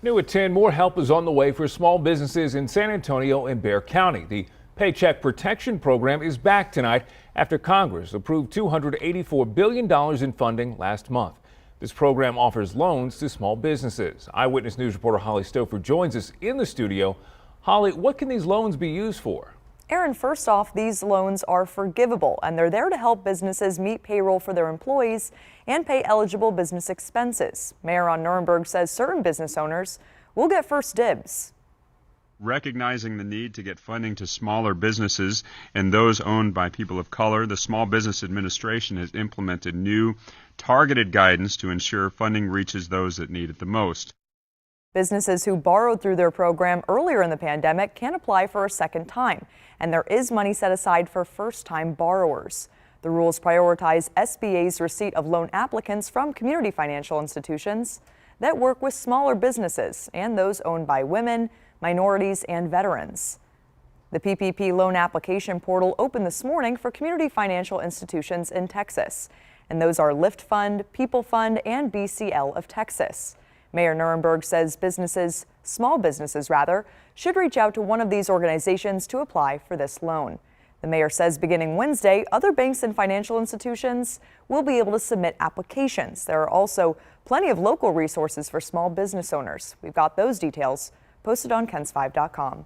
New at 10, more help is on the way for small businesses in San Antonio and Bexar County. The Paycheck Protection Program is back tonight after Congress approved $284 billion in funding last month. This program offers loans to small businesses. Eyewitness News reporter Holly Stouffer joins us in the studio. Holly, what can these loans be used for? Aaron, first off, these loans are forgivable, and they're there to help businesses meet payroll for their employees and pay eligible business expenses. Mayor on Nuremberg says certain business owners will get first dibs. Recognizing the need to get funding to smaller businesses and those owned by people of color, the Small Business Administration has implemented new targeted guidance to ensure funding reaches those that need it the most. Businesses who borrowed through their program earlier in the pandemic can apply for a second time, and there is money set aside for first-time borrowers. The rules prioritize SBA's receipt of loan applicants from community financial institutions that work with smaller businesses and those owned by women, minorities, and veterans. The PPP loan application portal opened this morning for community financial institutions in Texas, and those are Lift Fund, People Fund, and BCL of Texas. Mayor Nuremberg says small businesses should reach out to one of these organizations to apply for this loan. The mayor says beginning Wednesday, other banks and financial institutions will be able to submit applications. There are also plenty of local resources for small business owners. We've got those details posted on KENS5.com.